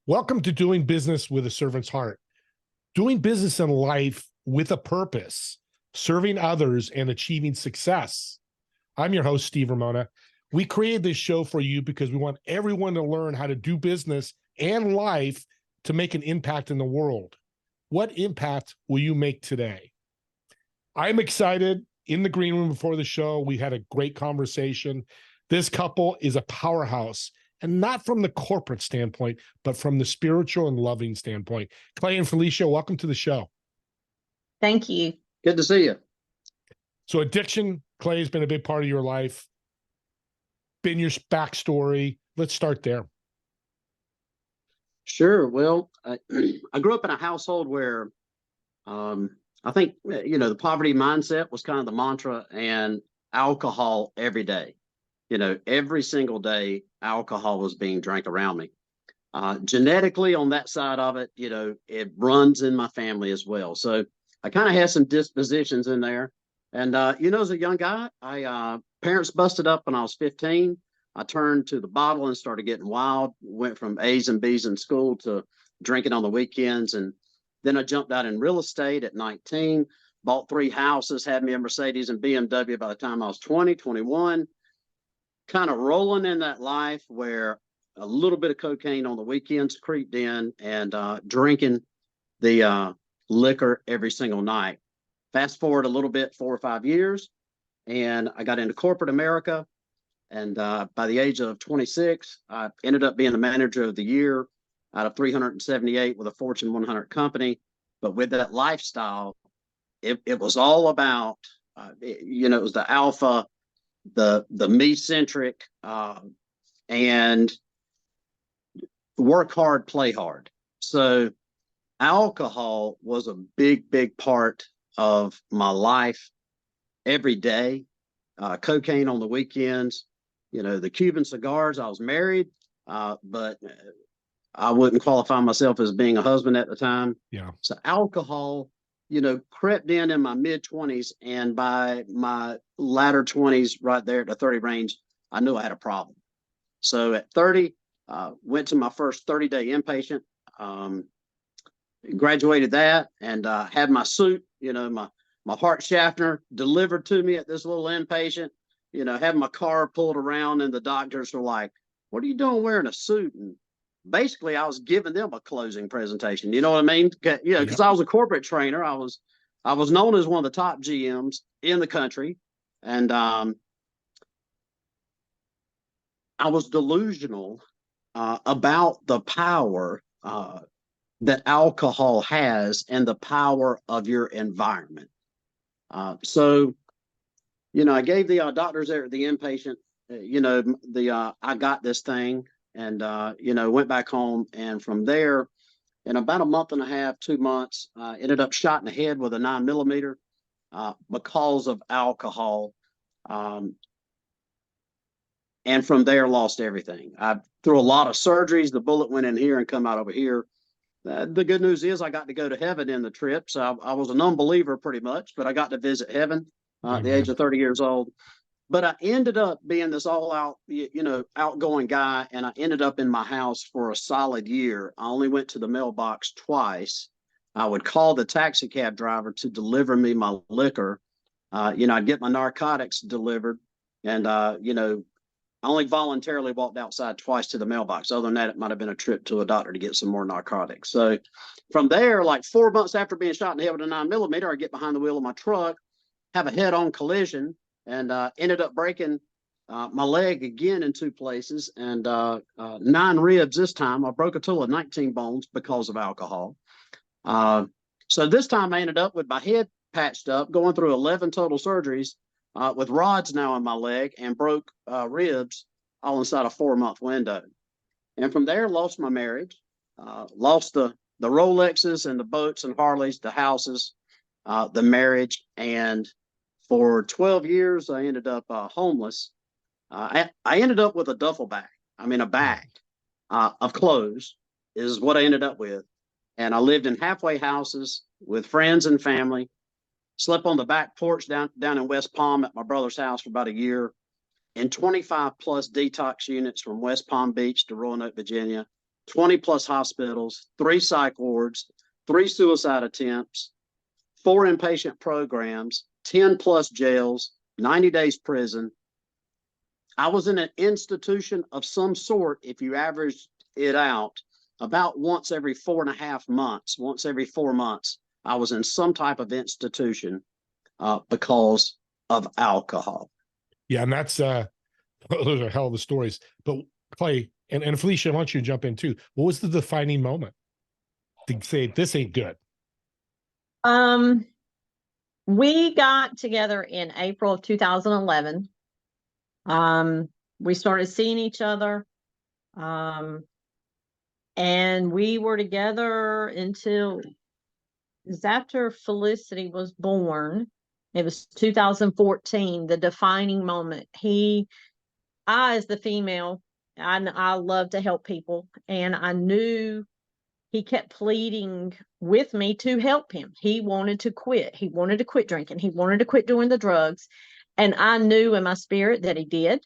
Welcome to Doing Business with a Servant's Heart. Doing business in life with a purpose, serving others and achieving success. I'm your host, Steve Ramona. We created this show for you because we want everyone to learn how to do business and life to make an impact in the world. What impact will you make today? I'm excited. In the green room before the show, we had a great conversation. This couple is a powerhouse, and not from the corporate standpoint, but from the spiritual and loving standpoint. Clay and Felicia, welcome to the show. Thank you. Good to see you. So addiction, Clay, has been a big part of your life, been your backstory. Let's start there. Sure. Well, I grew up in a household where I think, the poverty mindset was kind of the mantra, and alcohol every day. Every single day, alcohol was being drank around me. Genetically, on that side of it, it runs in my family as well. So I kind of had some dispositions in there. And, as a young guy, parents busted up when I was 15. I turned to the bottle and started getting wild, went from A's and B's in school to drinking on the weekends. And then I jumped out in real estate at 19, bought 3 houses, had me a Mercedes and BMW by the time I was 20, 21. Kind of rolling in that life where a little bit of cocaine on the weekends creeped in, and drinking the liquor every single night. Fast forward a little bit, 4 or 5 years, and I got into corporate America. And by the age of 26, I ended up being the manager of the year out of 378 with a Fortune 100 company. But with that lifestyle, it was all about, it was the alpha, the me-centric, and work hard, play hard. So alcohol was a big part of my life every day. Cocaine on the weekends, the Cuban cigars. I was married, but I wouldn't qualify myself as being a husband at the time. Yeah. So alcohol, crept in my mid-20s, and by my latter 20s, right there at the 30 range, I knew I had a problem. So at 30, went to my first 30-day inpatient, graduated that, and had my suit, my heart Schaffner delivered to me at this little inpatient, had my car pulled around, and the doctors were like, "What are you doing wearing a suit?" And basically I was giving them a closing presentation. You know what I mean? Because I was a corporate trainer. I was known as one of the top GMs in the country. And I was delusional about the power that alcohol has and the power of your environment. So I gave the doctors there at the inpatient, I got this thing, and, went back home. And from there, in about a month and a half, 2 months, ended up shot in the head with a 9mm because of alcohol. And from there, lost everything. Through a lot of surgeries, the bullet went in here and come out over here. The good news is I got to go to heaven in the trip. So I was an unbeliever pretty much, but I got to visit heaven at the age of 30 years old. But I ended up being this all-out, outgoing guy, and I ended up in my house for a solid year. I only went to the mailbox twice. I would call the taxi cab driver to deliver me my liquor. I'd get my narcotics delivered, and, I only voluntarily walked outside twice to the mailbox. Other than that, it might have been a trip to a doctor to get some more narcotics. So from there, like 4 months after being shot in the head with a 9mm, I get behind the wheel of my truck, have a head-on collision, and ended up breaking my leg again in 2 places, and 9 ribs this time. I broke a total of 19 bones because of alcohol. So this time I ended up with my head patched up, going through 11 total surgeries with rods now in my leg, and broke ribs all inside a 4-month window. And from there, lost my marriage, lost the Rolexes and the boats and Harleys, the houses, the marriage, and for 12 years, I ended up homeless. I ended up with a duffel bag. A bag of clothes is what I ended up with. And I lived in halfway houses with friends and family, slept on the back porch down in West Palm at my brother's house for about a year, in 25 plus detox units from West Palm Beach to Roanoke, Virginia. 20 plus hospitals, 3 psych wards, 3 suicide attempts, 4 inpatient programs, 10 plus jails, 90 days prison. I was in an institution of some sort, if you average it out, about once every 4.5 months, once every 4 months, I was in some type of institution because of alcohol. Yeah, and that's those are hell of the stories. But Clay and Felicia, I want you to jump in too. What was the defining moment to say this ain't good? We got together in April of 2011. We started seeing each other. And we were together until it was after Felicity was born. It was 2014, the defining moment. I, as the female, I love to help people. And I knew he kept pleading with me to help him. He wanted to quit. He wanted to quit drinking. He wanted to quit doing the drugs. And I knew in my spirit that he did.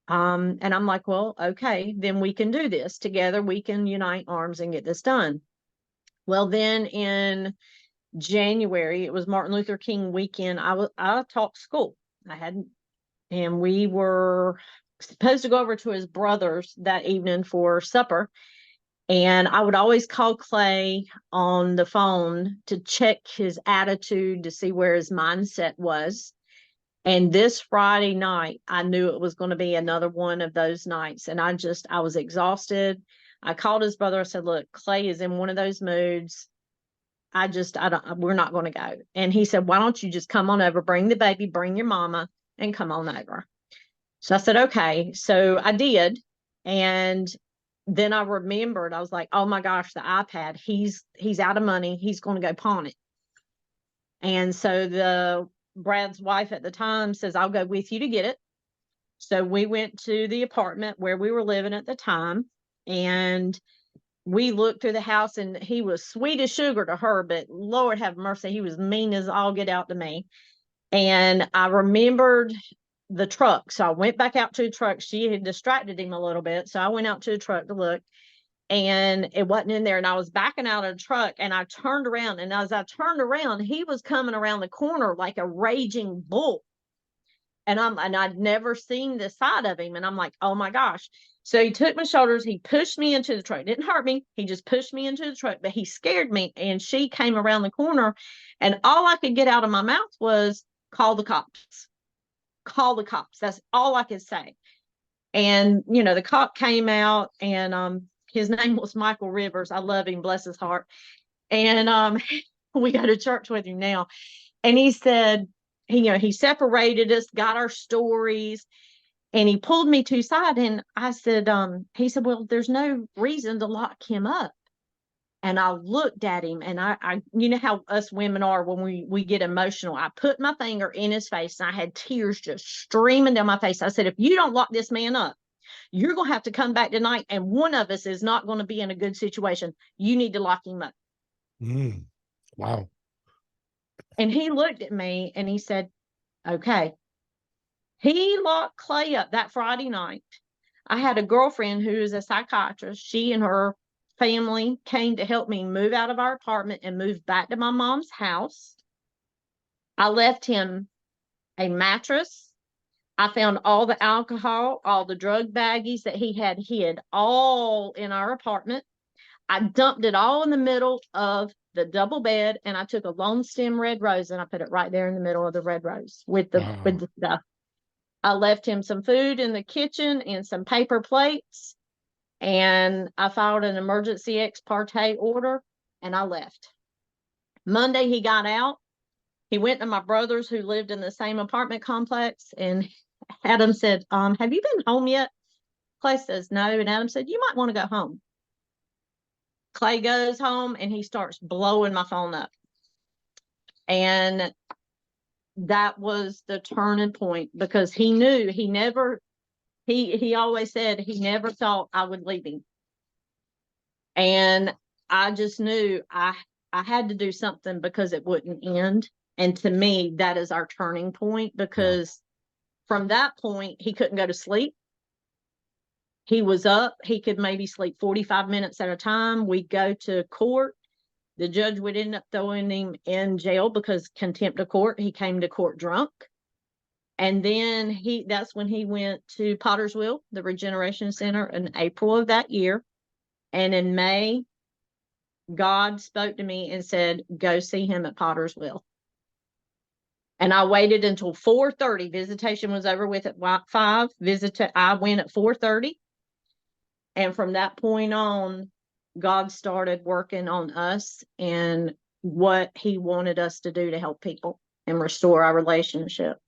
And I'm like, well, okay, then we can do this together. We can unite arms and get this done. Well, then in January, it was Martin Luther King weekend. I taught school. And we were supposed to go over to his brother's that evening for supper. And I would always call Clay on the phone to check his attitude, to see where his mindset was. And this Friday night, I knew it was going to be another one of those nights. And I was exhausted. I called his brother. I said, look, Clay is in one of those moods. We're not going to go. And he said, why don't you just come on over, bring the baby, bring your mama, and come on over. So I said, okay. So I did. And then I remembered, I was like, oh my gosh, the iPad, he's out of money. He's going to go pawn it. And so Brad's wife at the time says, I'll go with you to get it. So we went to the apartment where we were living at the time, and we looked through the house, and he was sweet as sugar to her, but Lord have mercy, he was mean as all get out to me. And I remembered the truck. So I went back out to the truck. She had distracted him a little bit. So I went out to the truck to look, and it wasn't in there. And I was backing out of the truck, and I turned around. And as I turned around, he was coming around the corner like a raging bull. And I'd never seen this side of him. And I'm like, oh my gosh. So he took my shoulders, he pushed me into the truck. It didn't hurt me. He just pushed me into the truck, but he scared me. And she came around the corner, and all I could get out of my mouth was, call the cops. Call the cops. That's all I could say. And, the cop came out, and his name was Michael Rivers. I love him, bless his heart. And we go to church with him now. And he said, he separated us, got our stories, and he pulled me to side. And I said, he said, well, there's no reason to lock him up. And I looked at him, and I you know how us women are when we get emotional. I put my finger in his face, and I had tears just streaming down my face. I said, if you don't lock this man up, you're going to have to come back tonight, and one of us is not going to be in a good situation. You need to lock him up. Wow. And he looked at me, and he said, okay. He locked Clay up that Friday night. I had a girlfriend who is a psychiatrist. She and her family came to help me move out of our apartment and move back to my mom's house. I left him a mattress. I found all the alcohol, all the drug baggies that he had hid, all in our apartment. I dumped it all in the middle of the double bed, and I took a long stem red rose, and I put it right there in the middle of the red rose with the stuff. I left him some food in the kitchen and some paper plates, and I filed an emergency ex parte order, and I left. Monday, he got out. He went to my brothers who lived in the same apartment complex, and Adam said, have you been home yet? Clay says, no. And Adam said, you might want to go home. Clay goes home, and he starts blowing my phone up. And that was the turning point, because he knew he always said he never thought I would leave him. And I just knew I had to do something, because it wouldn't end. And to me, that is our turning point, because from that point, he couldn't go to sleep. He was up. He could maybe sleep 45 minutes at a time. We'd go to court. The judge would end up throwing him in jail because contempt of court. He came to court drunk. And then that's when he went to Pottersville, the Regeneration Center, in April of that year. And in May, God spoke to me and said, go see him at Pottersville. And I waited until 4:30. Visitation was over with at 5. I went at 4:30. And from that point on, God started working on us and what he wanted us to do to help people and restore our relationship.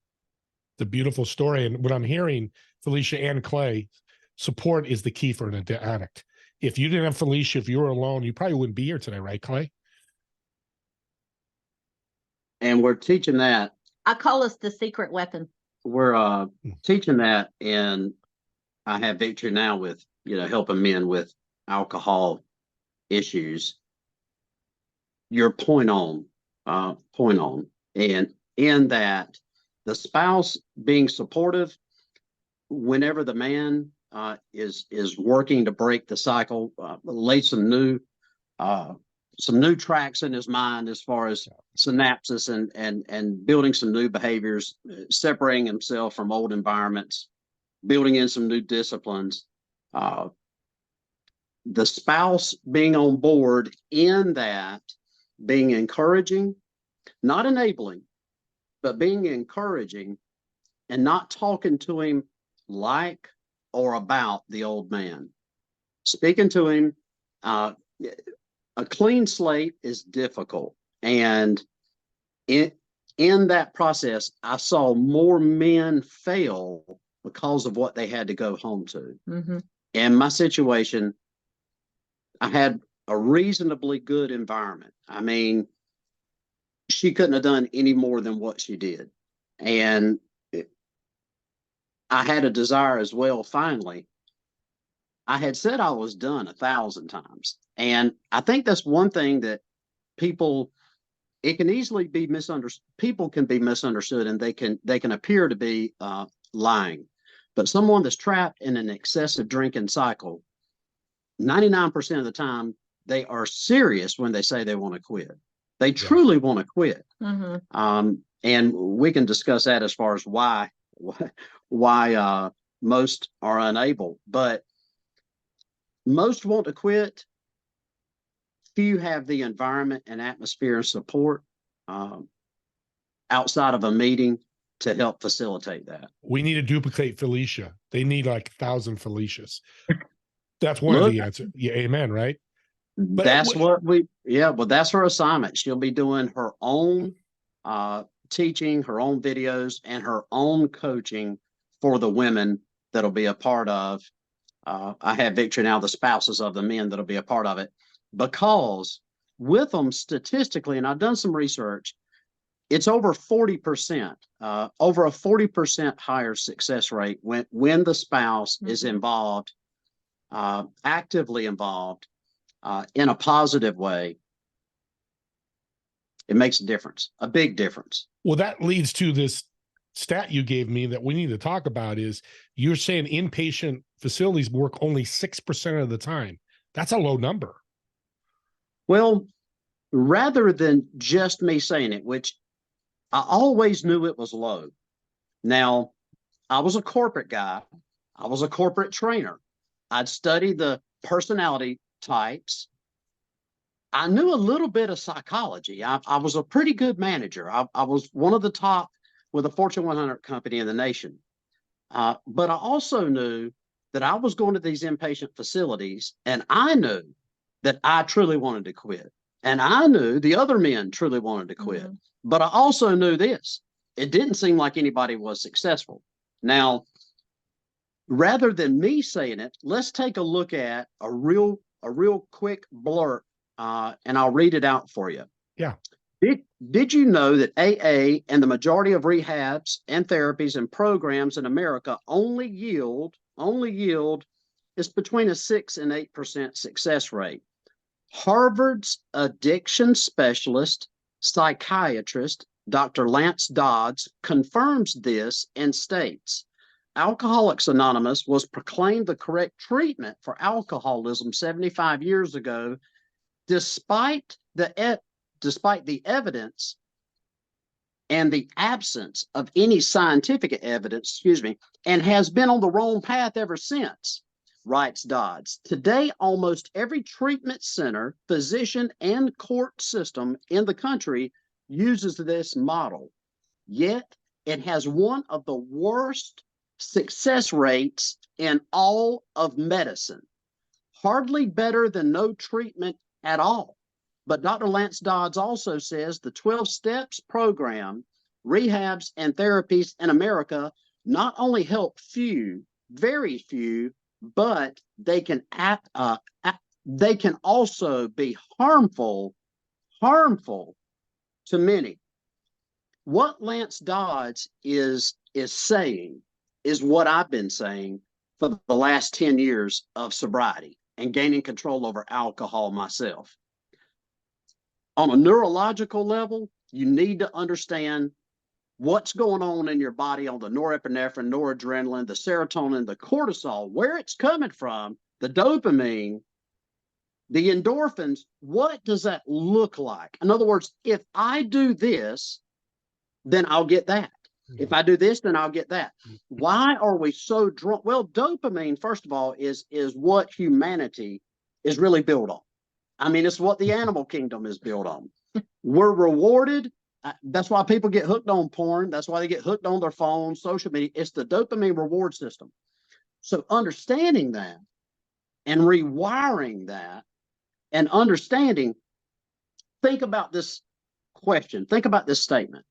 It's a beautiful story. And what I'm hearing, Felicia and Clay, support is the key for an addict. If you didn't have Felicia, if you were alone, you probably wouldn't be here today, right, Clay? And we're teaching that. I call us the secret weapon. We're teaching that, and I have Victory now with, helping men with alcohol issues. Your point on. And in that, the spouse being supportive whenever the man is working to break the cycle, lay some new tracks in his mind as far as synapses and building some new behaviors, separating himself from old environments, building in some new disciplines. The spouse being on board in that, being encouraging, not enabling, but being encouraging and not talking to him like or about the old man. Speaking to him, a clean slate is difficult. And in that process, I saw more men fail because of what they had to go home to. Mm-hmm. In my situation, I had a reasonably good environment. I mean, she couldn't have done any more than what she did. And I had a desire as well, finally. I had said I was done 1,000 times. And I think that's one thing that it can easily be misunderstood. People can be misunderstood, and they can appear to be lying. But someone that's trapped in an excessive drinking cycle, 99% of the time, they are serious when they say they want to quit. They truly want to quit. Mm-hmm. And we can discuss that as far as why most are unable. But most want to quit. Few have the environment and atmosphere and support outside of a meeting to help facilitate that. We need to duplicate Felicia. They need like 1,000 Felicias. That's one of the answers. Yeah, amen, right? But that's that's her assignment. She'll be doing her own teaching, her own videos, and her own coaching for the women that'll be a part of. I have Victory now, the spouses of the men that'll be a part of it, because with them statistically, and I've done some research, it's over 40%, over a 40% higher success rate when the spouse is involved, actively involved, in a positive way. It makes a difference, a big difference. Well, that leads to this stat you gave me that we need to talk about. Is you're saying inpatient facilities work only 6% of the time. That's a low number. Well, rather than just me saying it, which I always knew it was low. Now, I was a corporate guy. I was a corporate trainer. I'd studied the personality types. I knew a little bit of psychology. I was a pretty good manager. I was one of the top with a Fortune 100 company in the nation. But I also knew that I was going to these inpatient facilities, and I knew that I truly wanted to quit. And I knew the other men truly wanted to quit. Mm-hmm. But I also knew this. It didn't seem like anybody was successful. Now, rather than me saying it, let's take a look at a real quick blurb, and I'll read it out for you. Yeah. Did you know that AA and the majority of rehabs and therapies and programs in America only yield is between a 6 and 8% success rate? Harvard's addiction specialist, psychiatrist, Dr. Lance Dodds, confirms this and states, Alcoholics Anonymous was proclaimed the correct treatment for alcoholism 75 years ago, despite the evidence and the absence of any scientific evidence, and has been on the wrong path ever since, writes Dodds. Today, almost every treatment center, physician, and court system in the country uses this model. Yet, it has one of the worst success rates in all of medicine. Hardly better than no treatment at all. But Dr. Lance Dodds also says the 12 Steps program, rehabs, and therapies in America not only help few, very few, but they can also be harmful to many. What Lance Dodds is saying is what I've been saying for the last 10 years of sobriety and gaining control over alcohol myself. On a neurological level, you need to understand what's going on in your body on the norepinephrine, noradrenaline, the serotonin, the cortisol, where it's coming from, the dopamine, the endorphins. What does that look like? In other words, if I do this, then I'll get that. If I do this, then I'll get that. Why are we so drunk? Well, dopamine, first of all, is what humanity is really built on. I mean, it's what the animal kingdom is built on. We're rewarded. That's why people get hooked on porn. That's why they get hooked on their phones, social media. It's the dopamine reward system. So understanding that and rewiring that and understanding, think about this question. Think about this statement.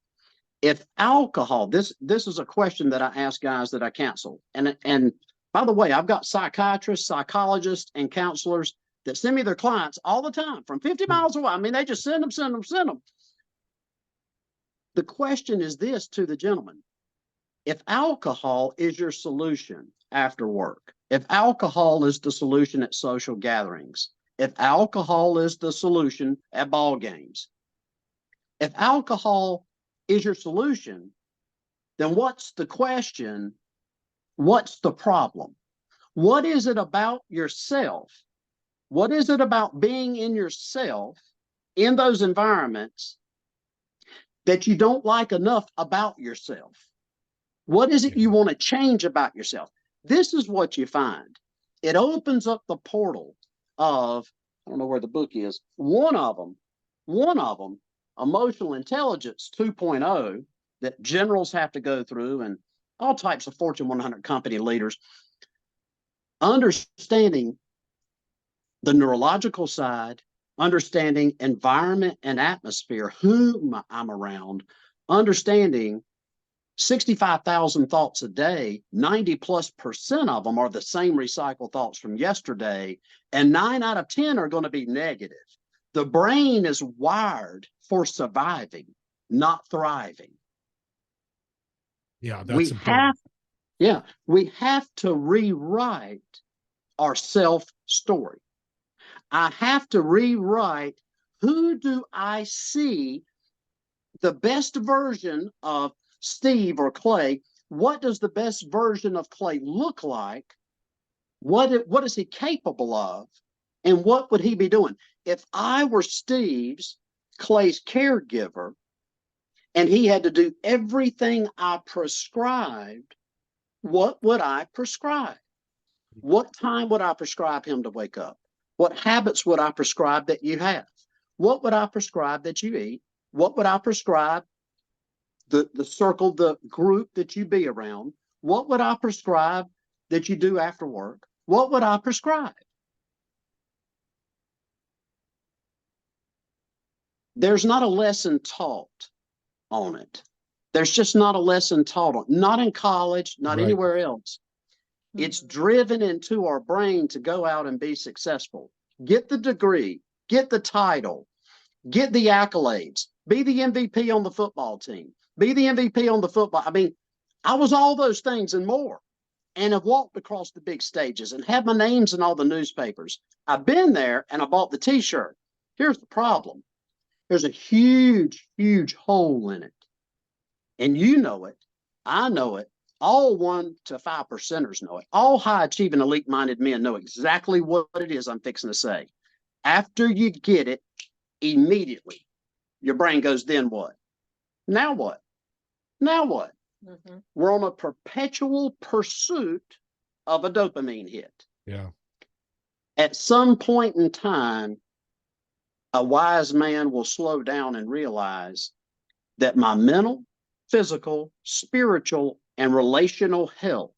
If alcohol, this is a question that I ask guys that I counsel. And by the way, I've got psychiatrists, psychologists, and counselors that send me their clients all the time from 50 miles away. I mean, they just send them. The question is this to the gentleman. If alcohol is your solution after work, if alcohol is the solution at social gatherings, if alcohol is the solution at ball games, if alcohol is your solution, then what's the question? What's the problem? What is it about yourself? What is it about being in yourself in those environments that you don't like enough about yourself? What is it you want to change about yourself? This is what you find. It opens up the portal of, I don't know where the book is, one of them, Emotional Intelligence 2.0, that generals have to go through and all types of Fortune 100 company leaders. Understanding the neurological side, understanding environment and atmosphere, whom I'm around, understanding 65,000 thoughts a day, 90+% of them are the same recycled thoughts from yesterday, and 9 out of 10 are going to be negative. The brain is wired for surviving, not thriving. Yeah, that's important. We have to rewrite our self-story. I have to rewrite, who do I see the best version of Steve or Clay? What does the best version of Clay look like? What is he capable of? And what would he be doing? If I were Clay's caregiver, and he had to do everything I prescribed, what would I prescribe? What time would I prescribe him to wake up? What habits would I prescribe that you have? What would I prescribe that you eat? What would I prescribe the circle, the group that you be around? What would I prescribe that you do after work? What would I prescribe? There's not a lesson taught on it. There's just not a lesson taught on, not in college, not anywhere else. It's driven into our brain to go out and be successful. Get the degree, get the title, get the accolades, be the MVP on the football team, be the MVP on the football. I mean, I was all those things and more, and have walked across the big stages and had my names in all the newspapers. I've been there and I bought the t-shirt. Here's the problem. There's a huge, huge hole in it. And you know it. I know it. All 1 to 5%ers know it. All high achieving, elite minded men know exactly what it is I'm fixing to say. After you get it, immediately your brain goes, then what? Now what? Now what? Mm-hmm. We're on a perpetual pursuit of a dopamine hit. Yeah. At some point in time, a wise man will slow down and realize that my mental, physical, spiritual, and relational health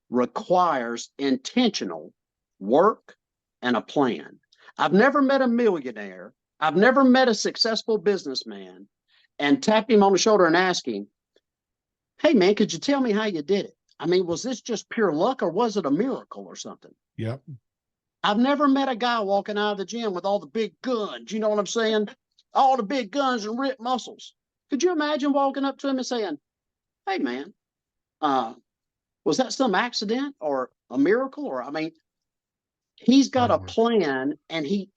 requires intentional work and a plan. I've never met a millionaire. I've never met a successful businessman and tap him on the shoulder and ask him, hey, man, could you tell me how you did it? I mean, was this just pure luck or was it a miracle or something? Yep. I've never met a guy walking out of the gym with all the big guns. You know what I'm saying? All the big guns and ripped muscles. Could you imagine walking up to him and saying, hey, man, was that some accident or a miracle? Or, I mean, he's got a plan and he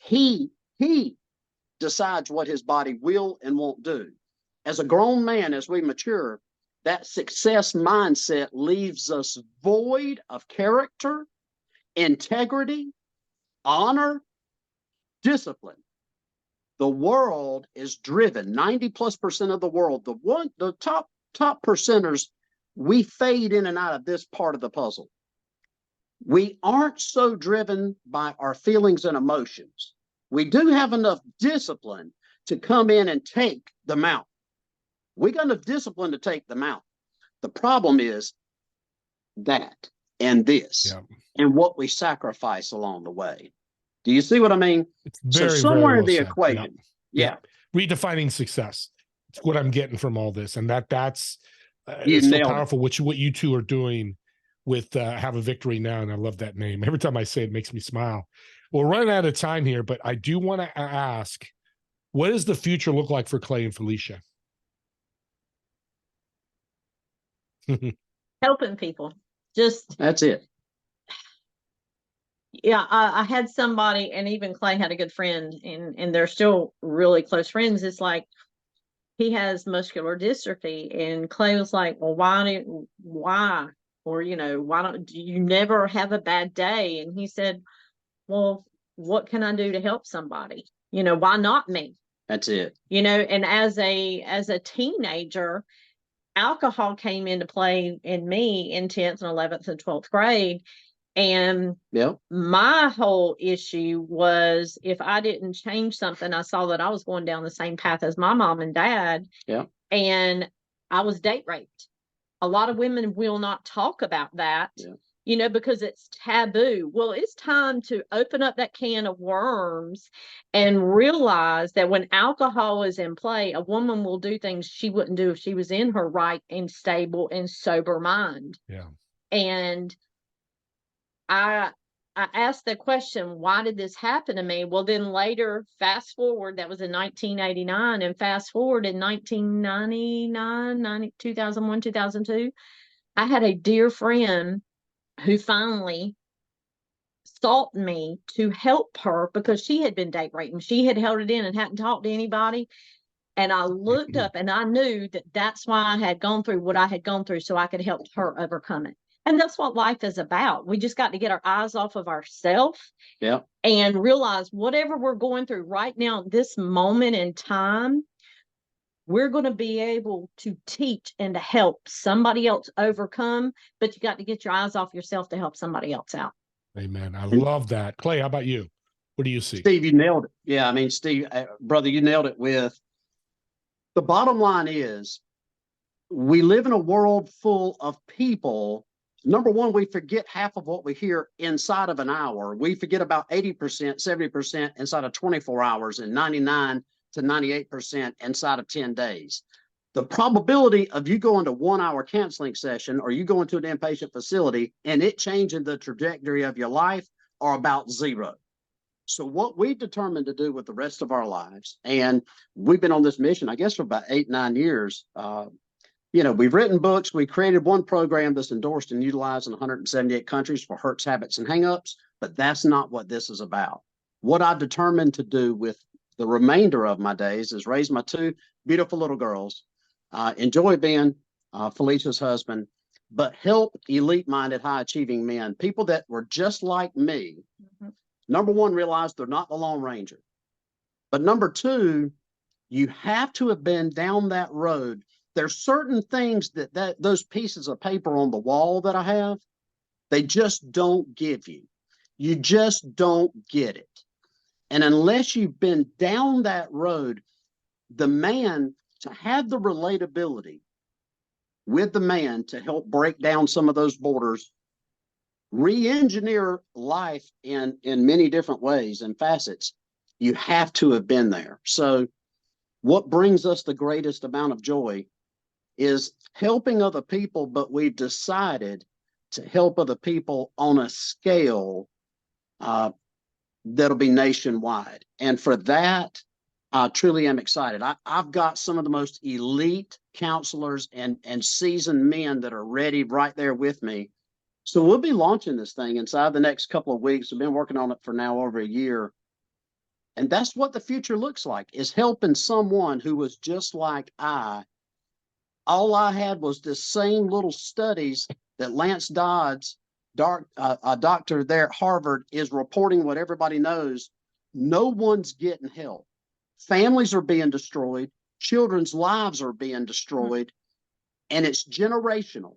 decides what his body will and won't do. As a grown man, as we mature, that success mindset leaves us void of character, integrity, honor, discipline. The world is driven, 90+% of the world, the top percenters, we fade in and out of this part of the puzzle. We aren't so driven by our feelings and emotions. We do have enough discipline to come in and take the mountain. We got enough discipline to take the mountain. The problem is that and this and what we sacrifice along the way. Do you see what I mean? It's very, so somewhere very well in the said. equation. Yeah. Redefining success. It's what I'm getting from all this. And that's You it's so nailed powerful what you two are doing with Have a Victory Now. And I love that name. Every time I say it, makes me smile. We're running out of time here, but I do want to ask, what does the future look like for Clay and Felicia? Helping people. Just That's it. yeah, I had somebody, and even Clay had a good friend, and they're still really close friends. It's like he has muscular dystrophy, and Clay was like, well, why, or why don't you never have a bad day? And he said, well, what can I do to help somebody? Why not me? That's it. And as a teenager, alcohol came into play in me in 10th and 11th and 12th grade. And my whole issue was, if I didn't change something, I saw that I was going down the same path as my mom and dad. Yeah. And I was date raped. A lot of women will not talk about that, because it's taboo. Well, it's time to open up that can of worms and realize that when alcohol is in play, a woman will do things she wouldn't do if she was in her right and stable and sober mind. Yeah. And I asked the question, why did this happen to me? Well, then later, fast forward, that was in 1989, and fast forward in 1999, 2001, 2002, I had a dear friend who finally sought me to help her because she had been date raped and she had held it in and hadn't talked to anybody. And I looked up and I knew that that's why I had gone through what I had gone through, so I could help her overcome it. And that's what life is about. We just got to get our eyes off of ourselves and realize whatever we're going through right now, this moment in time, we're going to be able to teach and to help somebody else overcome, but you got to get your eyes off yourself to help somebody else out. Amen. I love that. Clay, how about you? What do you see? Steve, you nailed it. Yeah, I mean, Steve, brother, you nailed it with the bottom line is we live in a world full of people. Number one, we forget half of what we hear inside of an hour. We forget about 80%, 70% inside of 24 hours and 99 to 98% inside of 10 days. The probability of you going to 1 hour counseling session or you going to an inpatient facility and it changing the trajectory of your life are about zero. So what we determined to do with the rest of our lives, and we've been on this mission, I guess, for about 8-9 years. We've written books. We created one program that's endorsed and utilized in 178 countries for hurts, habits, and hangups, but that's not what this is about. What I determined to do with the remainder of my days is raise my 2 beautiful little girls, enjoy being Felicia's husband, but help elite-minded, high-achieving men, people that were just like me. Mhm. Number one, realize they're not the Lone Ranger. But number two, you have to have been down that road. There's certain things that those pieces of paper on the wall that I have, they just don't give you. You just don't get it. And unless you've been down that road, the man, to have the relatability with the man to help break down some of those borders, re-engineer life in many different ways and facets, you have to have been there. So what brings us the greatest amount of joy is helping other people, but we've decided to help other people on a scale that'll be nationwide. And for that, I truly am excited. I've got some of the most elite counselors and seasoned men that are ready right there with me. So we'll be launching this thing inside the next couple of weeks. We've been working on it for now over a year. And that's what the future looks like, is helping someone who was just like I. All I had was this same little studies that Lance Dodds, a doctor there at Harvard, is reporting what everybody knows. No one's getting help. Families are being destroyed. Children's lives are being destroyed. And it's generational.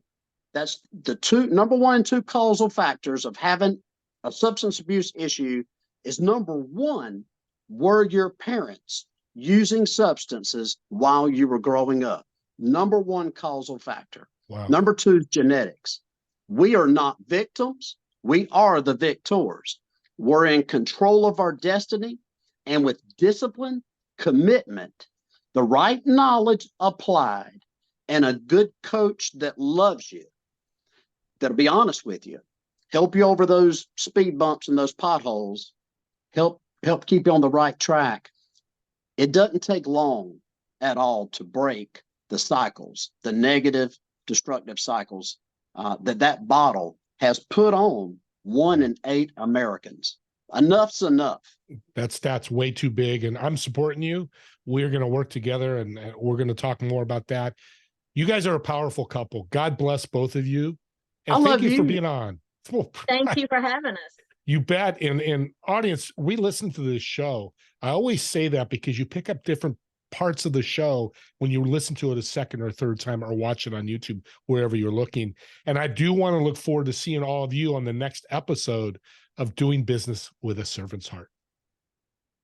That's the number one and two causal factors of having a substance abuse issue is, number one, were your parents using substances while you were growing up? Number one causal factor. Wow. Number two, genetics. We are not victims. We are the victors. We're in control of our destiny, and with discipline, commitment, the right knowledge applied, and a good coach that loves you, that'll be honest with you, help you over those speed bumps and those potholes, help keep you on the right track. It doesn't take long at all to break the cycles, the negative, destructive cycles that bottle has put on 1 in 8 Americans. Enough's enough. That stat's way too big, and I'm supporting you. We're going to work together, and we're going to talk more about that. You guys are a powerful couple. God bless both of you. And I thank love you for you. being on. Thank you for having us. You bet. And audience, we listen to this show. I always say that because you pick up different parts of the show when you listen to it a second or third time or watch it on YouTube, wherever you're looking. And I do want to look forward to seeing all of you on the next episode of Doing Business with a Servant's Heart.